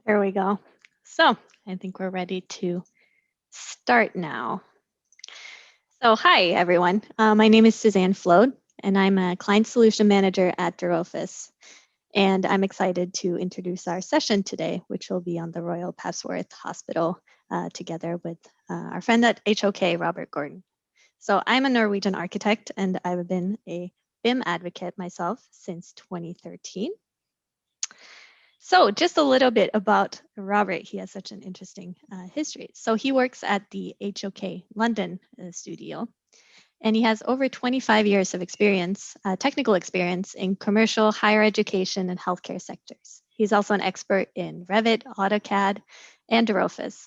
There we go. So I think we're ready to start now. So hi, everyone. My name is Suzanne Flood, and I'm a Client Solution Manager at dRofus. And I'm excited to introduce our session today, which will be on the Royal Papworth Hospital together with our friend at HOK, Robert Gordon. So I'm a Norwegian architect, and I've been a BIM advocate myself since 2013. So just a little bit about Robert. He has such an interesting history. So he works at the HOK London studio, and he has over 25 years of experience, technical experience in commercial, higher education, and healthcare sectors. He's also an expert in Revit, AutoCAD, and dRofus.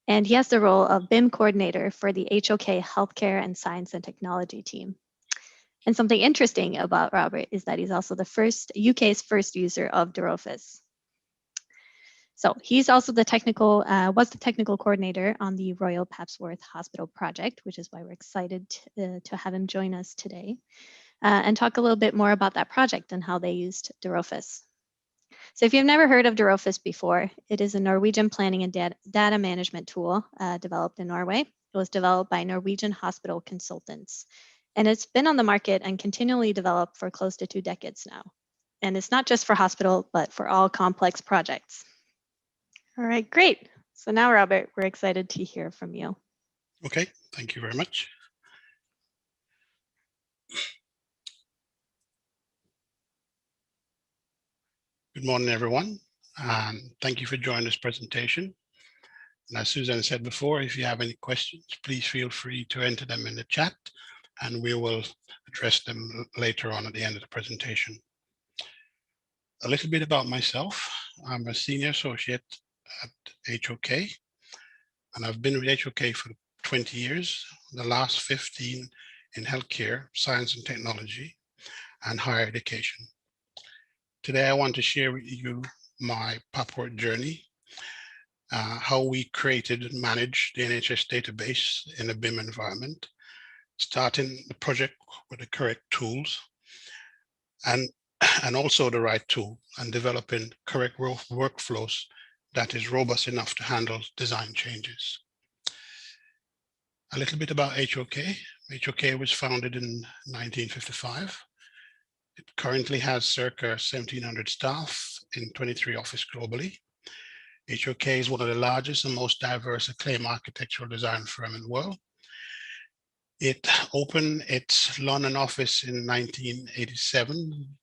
And he has the role of BIM coordinator for the HOK Healthcare and Science and Technology team. And something interesting about Robert is that he's also the UK's first user of dRofus. So he's also was the technical coordinator on the Royal Papworth Hospital project, which is why we're excited to have him join us today and talk a little bit more about that project and how they used dRofus. So if you've never heard of dRofus before, it is a Norwegian planning and data management tool developed in Norway. It was developed by Norwegian hospital consultants, and it's been on the market and continually developed for close to 2 decades now. And it's not just for hospital, but for all complex projects. All right, great. So now, Robert, we're excited to hear from you. Okay, thank you very much. Good morning, everyone, and thank you for joining this presentation. And as Susan said before, if you have any questions, please feel free to enter them in the chat, and we will address them later on at the end of the presentation. A little bit about myself. I'm a senior associate at HOK, and I've been with HOK for 20 years, the last 15 in healthcare, science and technology, and higher education. Today, I want to share with you my Papworth journey, how we created and managed the NHS database in a BIM environment, starting the project with the correct tools and also the right tool, and developing correct workflows that is robust enough to handle design changes. A little bit about HOK. HOK was founded in 1955. It currently has circa 1,700 staff in 23 offices globally. HOK is one of the largest and most diverse acclaimed architectural design firm in the world. It opened its London office in 1987,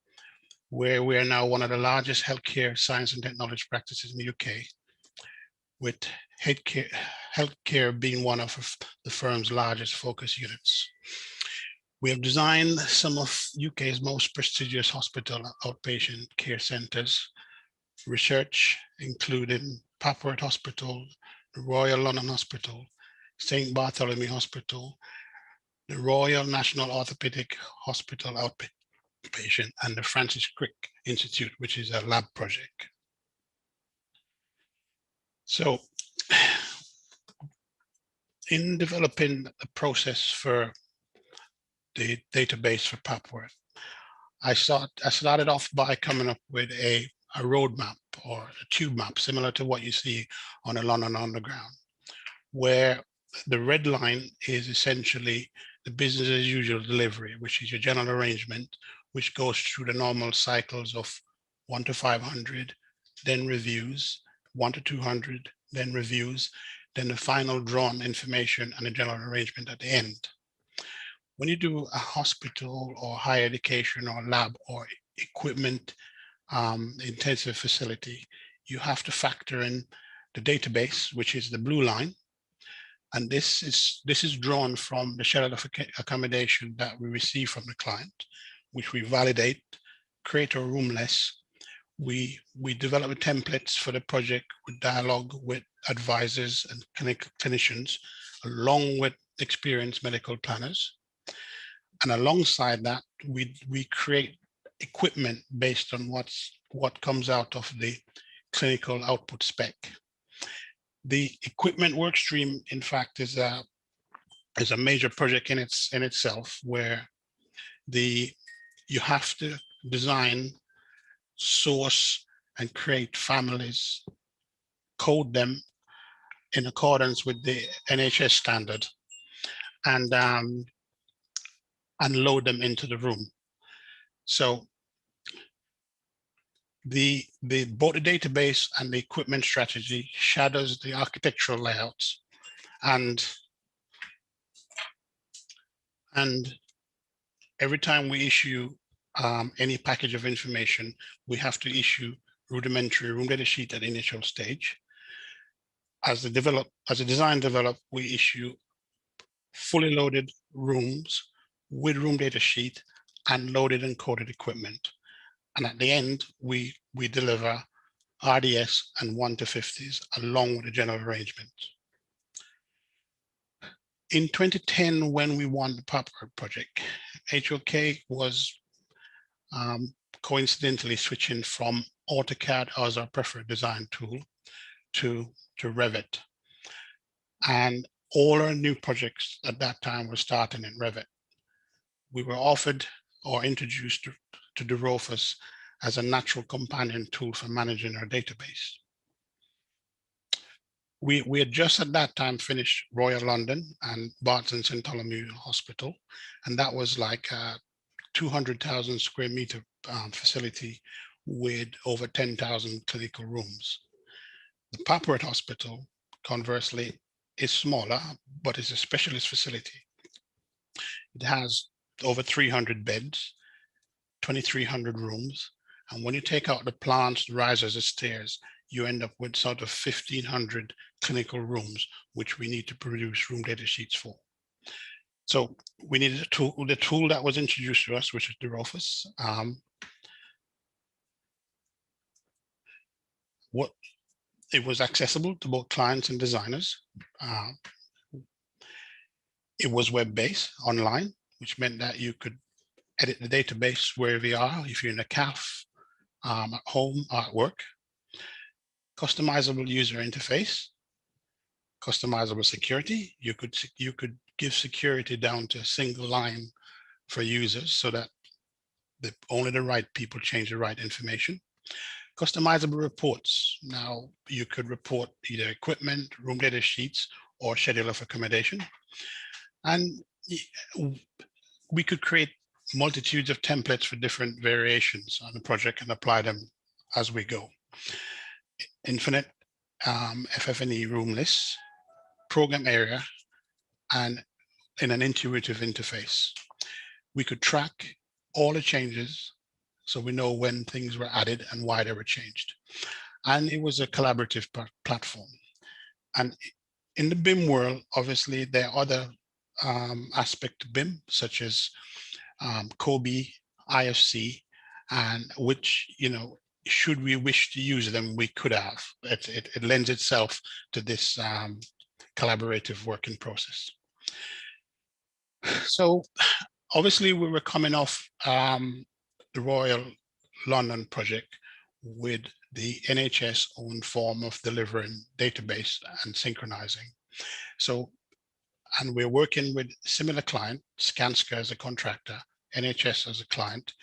where we are now one of the largest healthcare science and technology practices in the UK, with healthcare being one of the firm's largest focus units. We have designed some of UK's most prestigious hospital outpatient care centres, research including Papworth Hospital, the Royal London Hospital, St. Bartholomew Hospital, the Royal National Orthopaedic Hospital outpatient, and the Francis Crick Institute, which is a lab project. So in developing a process for the database for Papworth, I started off by coming up with a roadmap or a tube map, similar to what you see on a London Underground, where the red line is essentially the business as usual delivery, which is your general arrangement, which goes through the normal cycles of 1 to 500, then reviews, 1 to 200, then reviews, then the final drawn information and the general arrangement at the end. When you do a hospital or higher education or lab or equipment intensive facility, you have to factor in the database, which is the blue line. And this is drawn from the schedule of accommodation that we receive from the client, which we validate, create a room list. We develop templates for the project with dialogue with advisors and clinicians, along with experienced medical planners. And alongside that, we create equipment based on what comes out of the clinical output spec. The equipment work stream, in fact, is a major project in itself, where you have to design, source, and create families code them in accordance with the NHS standard, and load them into the room. So both the database and the equipment strategy shadows the architectural layouts, and every time we issue any package of information, we have to issue rudimentary room data sheet at the initial stage. As the design develop, we issue fully loaded rooms with room data sheet and loaded and coded equipment. And at the end, we deliver RDS and 1 to 50s along with the general arrangement. In 2010, when we won the Papworth project, HOK was coincidentally switching from AutoCAD as our preferred design tool to Revit. And all our new projects at that time were starting in Revit. We were offered or introduced to dRofus as a natural companion tool for managing our database. We had just at that time finished Royal London and Barts and St. Bartholomew Hospital, and that was like a 200,000 square meter facility with over 10,000 clinical rooms. The Papworth Hospital, conversely, is smaller, but it's a specialist facility. It has over 300 beds, 2,300 rooms, and when you take out the plants, the risers, the stairs, you end up with sort of 1,500 clinical rooms, which we need to produce room data sheets for. So we needed a tool, the tool that was introduced to us, which is dRofus. It was accessible to both clients and designers. It was web-based, online, which meant that you could edit the database wherever you are, if you're in a cafe, at home, or at work. Customizable user interface, customizable security. You could give security down to a single line for users so that only the right people change the right information. Customizable reports. Now you could report either equipment, room data sheets, or schedule of accommodation. And we could create multitudes of templates for different variations on the project and apply them as we go. Infinite FF&E room lists, program area, and in an intuitive interface. We could track all the changes so we know when things were added and why they were changed. And it was a collaborative platform. And in the BIM world, obviously, there are other aspects to BIM, such as COBie, IFC, and which, should we wish to use them, we could have. It lends itself to this collaborative working process. So obviously we were coming off the Royal London project with the NHS own form of delivering database and synchronizing. So, and we're working with similar client, Skanska as a contractor, NHS as a client,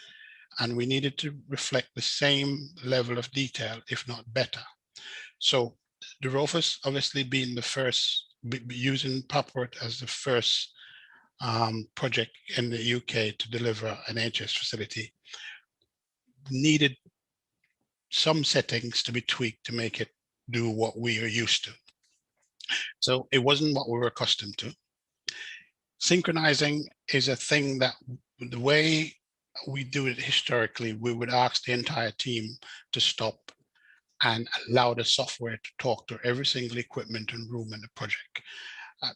and we needed to reflect the same level of detail, if not better. So dRofus obviously being the first, using Papworth as the first project in the UK to deliver an NHS facility, needed some settings to be tweaked to make it do what we are used to. So it wasn't what we were accustomed to. Synchronizing is a thing that the way we do it historically, we would ask the entire team to stop and allow the software to talk to every single equipment and room in the project.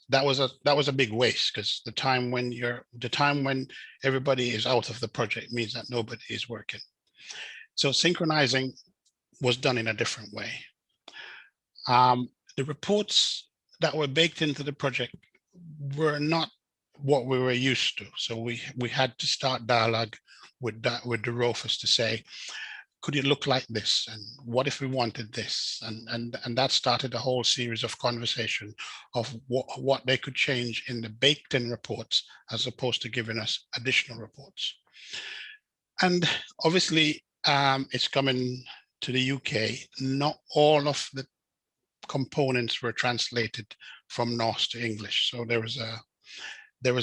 That was a big waste, because the time when everybody is out of the project means that nobody is working. So synchronizing was done in a different way. The reports that were baked into the project were not what we were used to. So we had to start dialogue with dRofus to say, could it look like this? And what if we wanted this? And that started a whole series of conversation of what they could change in the baked in reports, as opposed to giving us additional reports. And obviously it's coming to the UK. Not all of the components were translated from Norse to English. So there was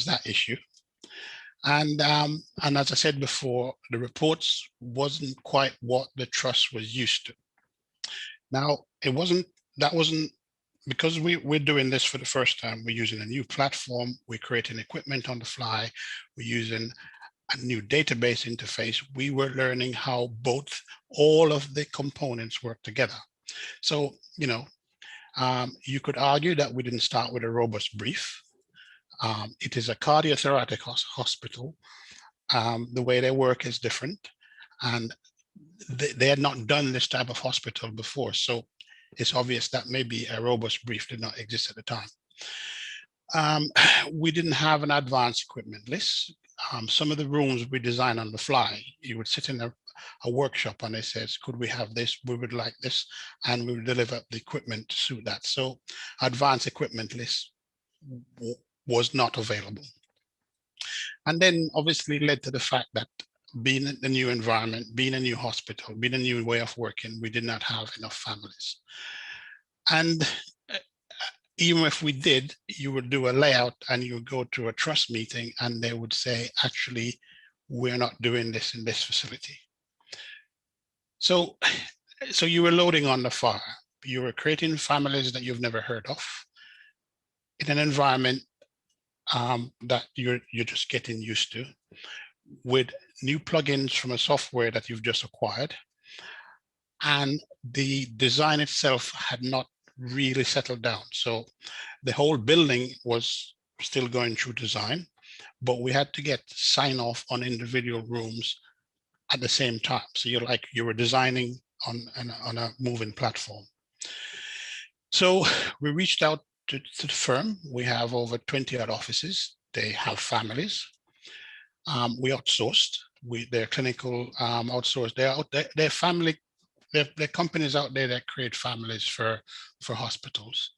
that issue. And as I said before, the reports wasn't quite what the trust was used to. Now, that wasn't because we're doing this for the first time. We're using a new platform, we're creating equipment on the fly, we're using a new database interface. We were learning how all of the components work together. So, you could argue that we didn't start with a robust brief. It is a cardiothoracic hospital. The way they work is different, and they had not done this type of hospital before. So it's obvious that maybe a robust brief did not exist at the time. We didn't have an advanced equipment list. Some of the rooms we designed on the fly. You would sit in a workshop and they says, could we have this? We would like this, and we would deliver the equipment to suit that. So advanced equipment list was not available. And then obviously led to the fact that being in the new environment, being a new hospital, being a new way of working, we did not have enough families. And even if we did, you would do a layout and you would go to a trust meeting and they would say, actually, we're not doing this in this facility. So you were loading on the fire. You were creating families that you've never heard of in an environment that you're just getting used to, with new plugins from a software that you've just acquired. And the design itself had not really settled down. So the whole building was still going through design, but we had to get sign off on individual rooms at the same time. So you were designing on a moving platform. So we reached out to the firm. We have over 20 odd offices. They have families. We outsourced. They're clinical outsourced. They're family. They're companies out there that create families for hospitals,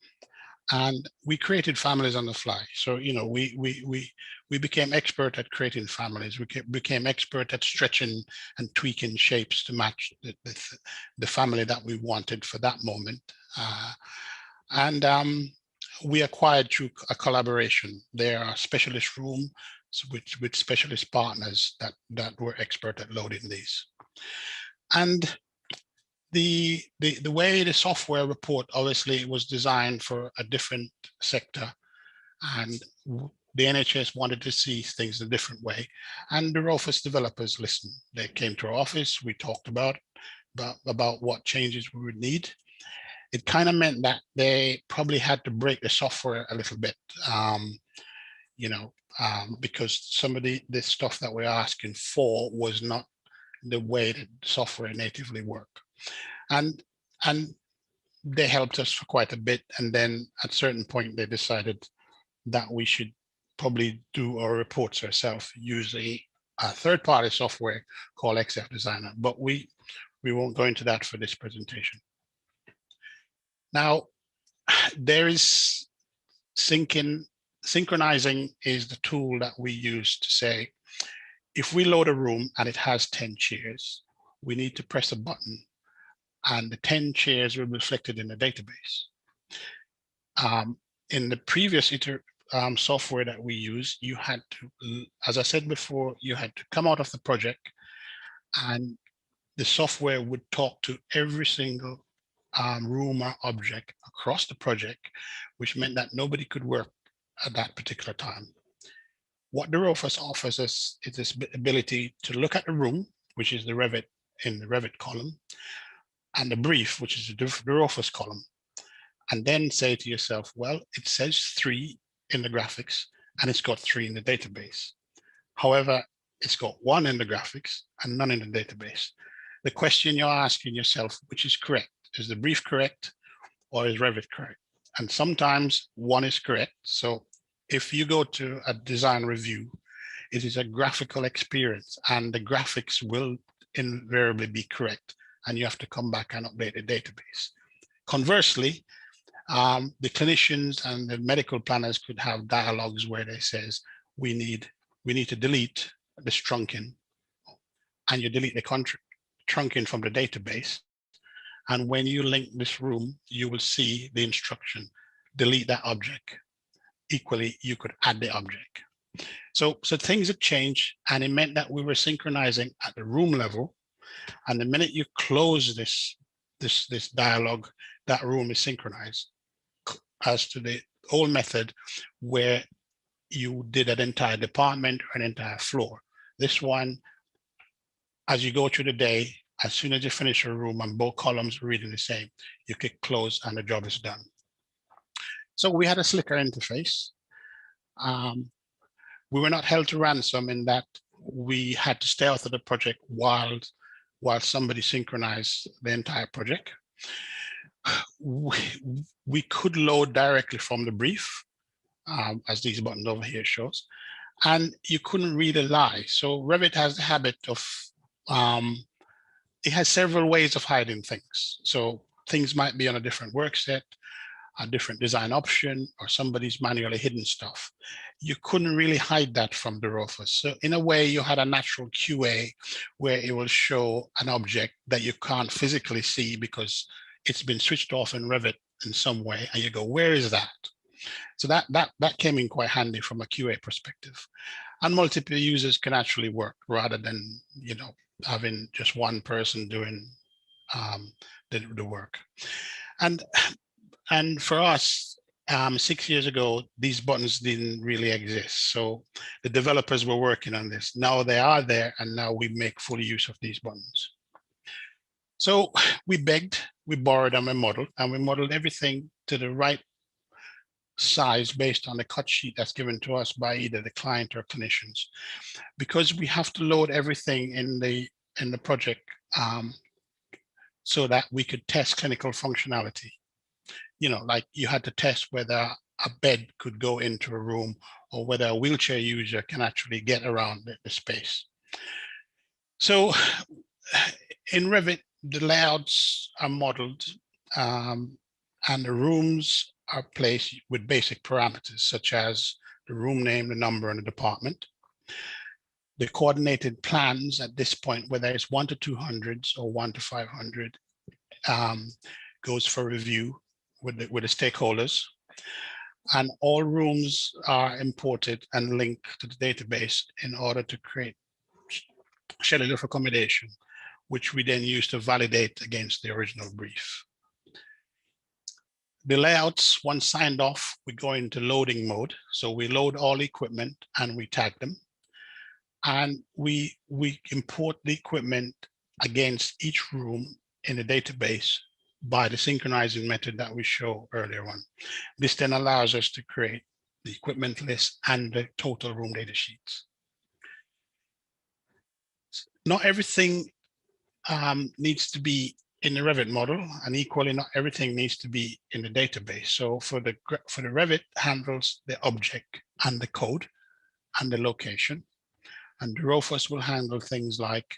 and we created families on the fly. So we became expert at creating families. We became expert at stretching and tweaking shapes to match the family that we wanted for that moment. And we acquired through a collaboration. There are specialist rooms with specialist partners that were expert at loading these. And the way the software report obviously was designed for a different sector, and the NHS wanted to see things a different way. And the dRofus developers listened. They came to our office. We talked about what changes we would need. It kind of meant that they probably had to break the software a little bit, because some of the stuff that we're asking for was not the way that software natively work. And they helped us for quite a bit. And then at a certain point, they decided that we should probably do our reports ourselves, use a third-party software called XF Designer. But we won't go into that for this presentation. Now, there is synchronizing is the tool that we use to say, if we load a room and it has 10 chairs, we need to press a button and the 10 chairs will be reflected in the database. In the previous software that we use, you had to, as I said before, you had to come out of the project and the software would talk to every single room or object across the project, which meant that nobody could work at that particular time. What dRofus offers us is this ability to look at the room, which is the Revit in the Revit column, and the brief, which is the dRofus column, and then say to yourself, well, it says 3 in the graphics and it's got 3 in the database. However, it's got 1 in the graphics and none in the database. The question you're asking yourself, which is correct? Is the brief correct or is Revit correct? And sometimes 1 is correct. So if you go to a design review, it is a graphical experience and the graphics will invariably be correct, and you have to come back and update the database. Conversely, the clinicians and the medical planners could have dialogues where they says, we need to delete this trunking, and you delete the trunking from the database, And when you link this room, you will see the instruction, delete that object. Equally, you could add the object. So things had changed, and it meant that we were synchronizing at the room level. And the minute you close this dialogue, that room is synchronized as to the old method where you did an entire department or an entire floor. This one, as you go through the day, as soon as you finish a room and both columns are reading the same, you click close and the job is done. So we had a slicker interface. We were not held to ransom in that we had to stay out of the project while somebody synchronized the entire project. We could load directly from the brief, as these buttons over here shows, and you couldn't read a lie. So Revit has the habit of, it has several ways of hiding things. So things might be on a different work set, a different design option, or somebody's manually hidden stuff. You couldn't really hide that from dRofus. So in a way, you had a natural QA where it will show an object that you can't physically see because it's been switched off in Revit in some way, and you go, where is that? So that came in quite handy from a QA perspective. And multiple users can actually work rather than, you know, having just one person doing the work. And for us, 6 years ago, these buttons didn't really exist. So the developers were working on this. Now they are there, and now we make full use of these buttons. So we begged, we borrowed, and we modeled everything to the right size based on the cut sheet that's given to us by either the client or clinicians. Because we have to load everything in the project so that we could test clinical functionality. You know, like you had to test whether a bed could go into a room or whether a wheelchair user can actually get around the space. So in Revit, the layouts are modeled and the rooms are placed with basic parameters such as the room name, the number, and the department. The coordinated plans at this point, whether it's 1 to 200s or 1 to 500, goes for review with the stakeholders, and all rooms are imported and linked to the database in order to create schedule of accommodation, which we then use to validate against the original brief. The layouts, once signed off, we go into loading mode. So we load all equipment and we tag them. And we import the equipment against each room in the database by the synchronizing method that we showed earlier on. This then allows us to create the equipment list and the total room data sheets. Not everything needs to be in the Revit model, and equally not everything needs to be in the database. So for the Revit handles the object and the code and the location, and dRofus will handle things like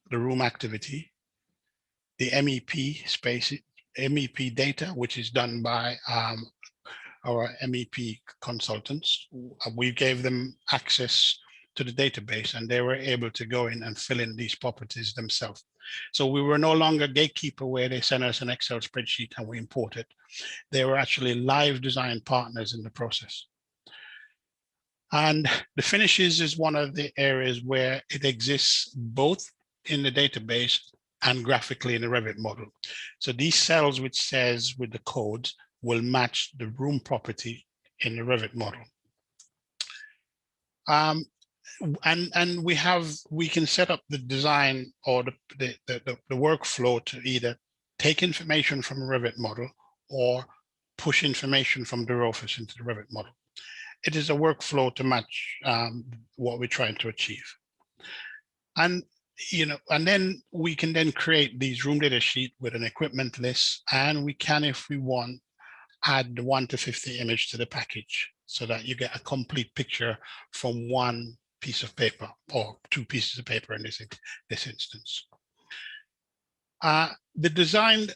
the room activity, the MEP space, MEP data, which is done by our MEP consultants. We gave them access to the database and they were able to go in and fill in these properties themselves. So we were no longer gatekeeper where they sent us an Excel spreadsheet and we import it. They were actually live design partners in the process. And the finishes is one of the areas where it exists both in the database and graphically in the Revit model. So these cells which says with the codes will match the room property in the Revit model. And we can set up the design or the workflow to either take information from a Revit model or push information from dRofus into the Revit model. It is a workflow to match what we're trying to achieve. And and then we can then create these room data sheet with an equipment list, and we can, if we want, add the 1 to 50 image to the package so that you get a complete picture from one piece of paper or 2 pieces of paper in this instance. The design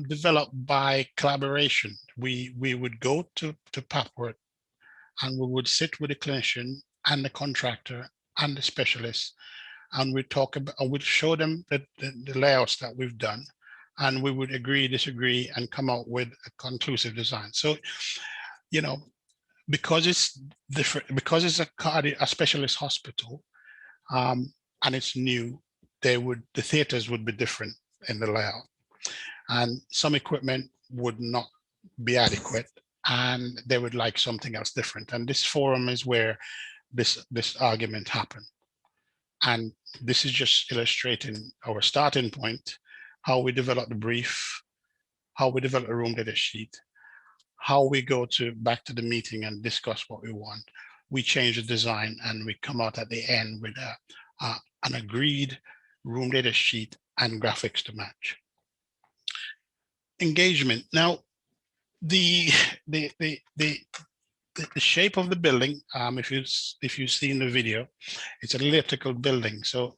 developed by collaboration. We would go to Papworth and we would sit with the clinician and the contractor and the specialist and we'd talk about, and we'd show them the layouts that we've done, and we would agree, disagree, and come out with a conclusive design. So, you know, because it's different, because it's a specialist hospital, and it's new, the theaters would be different in the layout, and some equipment would not be adequate, and they would like something else different. And this forum is where this argument happened. And this is just illustrating our starting point, how we develop the brief, how we develop a room data sheet, how we go back to the meeting and discuss what we want. We change the design, and we come out at the end with an agreed room data sheet and graphics to match. Engagement. Now, the shape of the building, if you see in the video, it's an elliptical building. So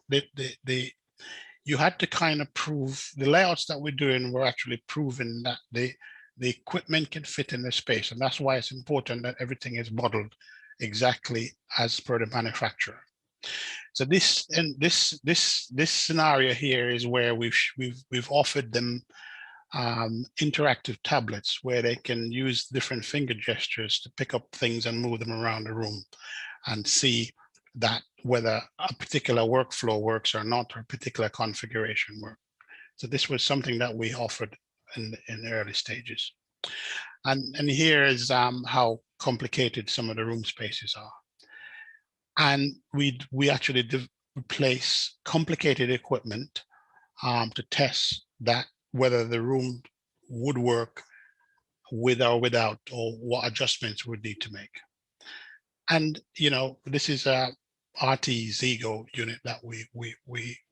you had to kind of prove the layouts that we're doing were actually proving that the equipment can fit in the space, and that's why it's important that everything is modeled exactly as per the manufacturer. So this scenario here is where we've offered them interactive tablets where they can use different finger gestures to pick up things and move them around the room and see that whether a particular workflow works or not, or a particular configuration works. So this was something that we offered in the early stages. And here is how complicated some of the room spaces are. And we actually replace complicated equipment to test that whether the room would work with or without, or what adjustments we would need to make. And this is a RT Zigo unit that we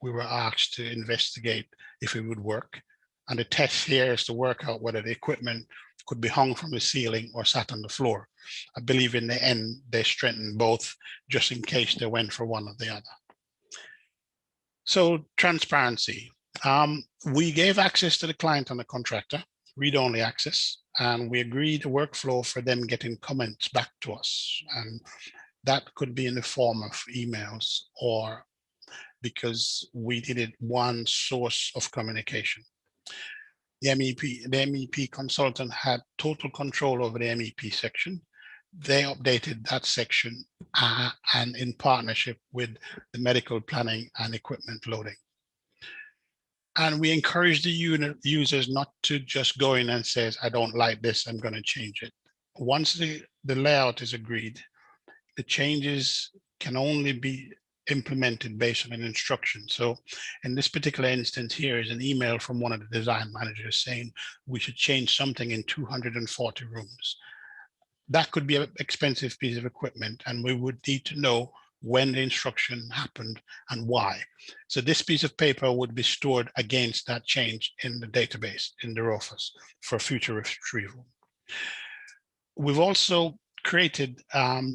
were asked to investigate if it would work. And the test here is to work out whether the equipment could be hung from the ceiling or sat on the floor. I believe in the end, they strengthened both just in case they went for one or the other. So transparency. We gave access to the client and the contractor, read-only access, and we agreed a workflow for them getting comments back to us. And that could be in the form of emails, or because we needed one source of communication. The MEP consultant had total control over the MEP section. They updated that section and in partnership with the medical planning and equipment loading. And we encourage the users not to just go in and say, I don't like this, I'm going to change it. Once the layout is agreed, the changes can only be implemented based on an instruction. So in this particular instance, here is an email from one of the design managers saying we should change something in 240 rooms. That could be an expensive piece of equipment, and we would need to know when the instruction happened and why. So this piece of paper would be stored against that change in the database in dRofus for future retrieval. We've also created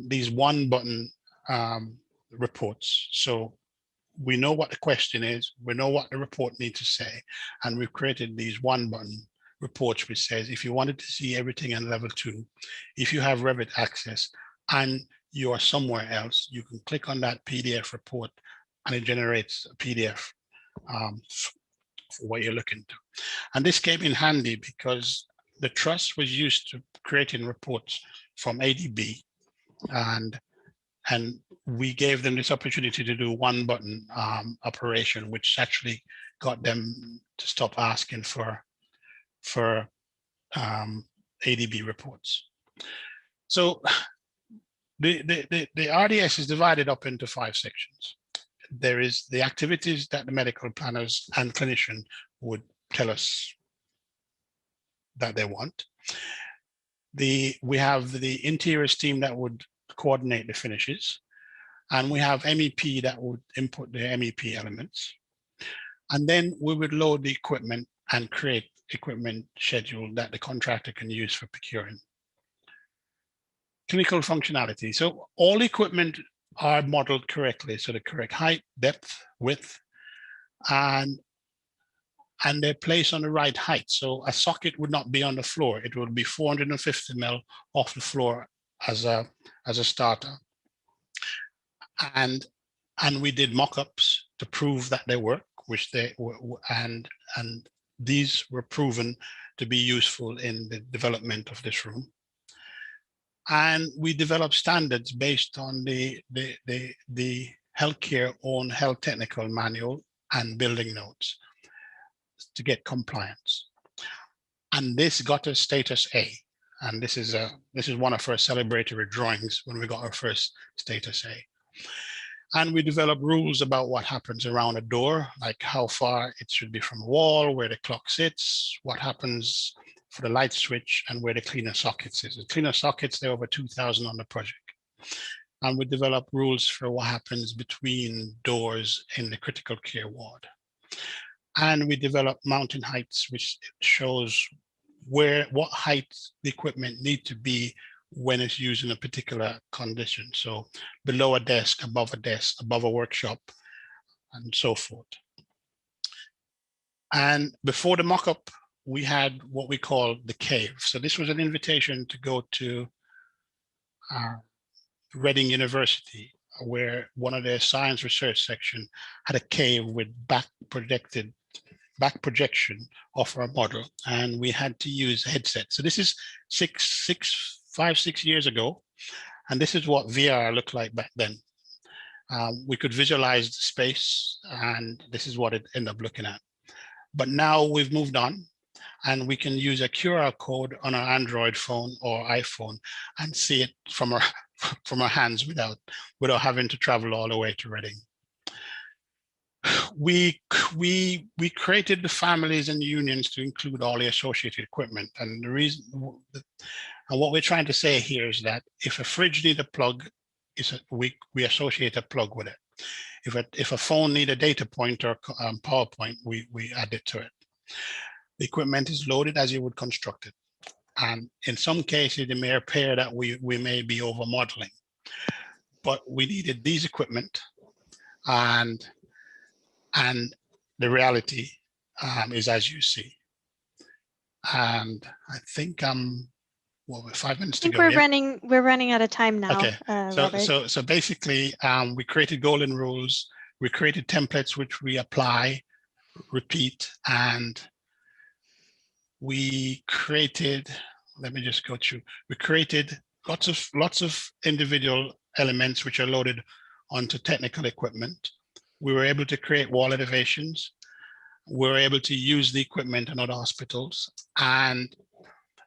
these one-button reports. So we know what the question is, we know what the report needs to say, and we've created these one-button reports which says if you wanted to see everything in level 2, if you have Revit access and you are somewhere else, you can click on that PDF report and it generates a PDF for what you're looking to. And this came in handy because the trust was used to creating reports from ADB, and we gave them this opportunity to do one button operation, which actually got them to stop asking for ADB reports. So the RDS is divided up into 5 sections. There is the activities that the medical planners and clinician would tell us that they want. We have the interiors team that would coordinate the finishes, and we have MEP that would input the MEP elements. And then we would load the equipment and create equipment schedule that the contractor can use for procuring. Clinical functionality. So all equipment are modeled correctly. So the correct height, depth, width, and they're placed on the right height. So a socket would not be on the floor. It would be 450 mil off the floor as a starter. And we did mock-ups to prove that they work, which they were, and these were proven to be useful in the development of this room. And we developed standards based on the healthcare own health technical manual and building notes to get compliance. And this got us status A. And this is one of our celebratory drawings when we got our first status A. And we developed rules about what happens around a door, like how far it should be from a wall, where the clock sits, what happens for the light switch, and where the cleaner sockets is. The cleaner sockets, there are over 2,000 on the project. And we developed rules for what happens between doors in the critical care ward. And we developed mounting heights, which shows what height the equipment need to be when it's used in a particular condition. So below a desk, above a workshop, and so forth. And before the mock-up, we had what we call the cave. So this was an invitation to go to Reading University, where one of their science research section had a cave with back projection of our model, and we had to use headsets. So this is 5, 6 years ago, and this is what VR looked like back then. We could visualize the space, and this is what it ended up looking at. But now we've moved on, and we can use a QR code on our Android phone or iPhone and see it from our hands without having to travel all the way to Reading. We created the families and unions to include all the associated equipment, and the reason, and what we're trying to say here is that if a fridge needs a plug, we associate a plug with it. If a phone needs a data point or PowerPoint, we add it to it. The equipment is loaded as you would construct it, and in some cases it may appear that we may be over modeling, but we needed these equipment, and the reality is as you see. And I think we're 5 minutes to go. I think we're running out of time now. Okay. So basically, we created golden rules. We created templates which we apply, repeat, and we created. Let me just go through. We created lots of individual elements which are loaded onto technical equipment. We were able to create wall elevations. We were able to use the equipment in other hospitals, and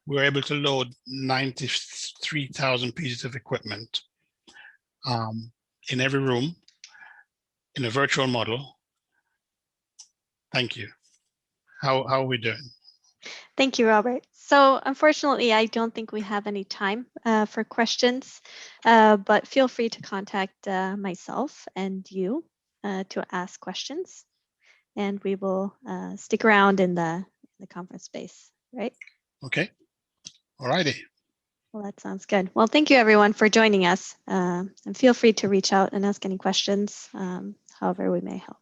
we were able to load 93,000 pieces of equipment in every room in a virtual model. Thank you. How are we doing? Thank you, Robert. So unfortunately, I don't think we have any time for questions, but feel free to contact myself and you to ask questions, and we will stick around in the conference space, right? Okay. All righty. Well, that sounds good. Well, thank you everyone for joining us, and feel free to reach out and ask any questions, however we may help.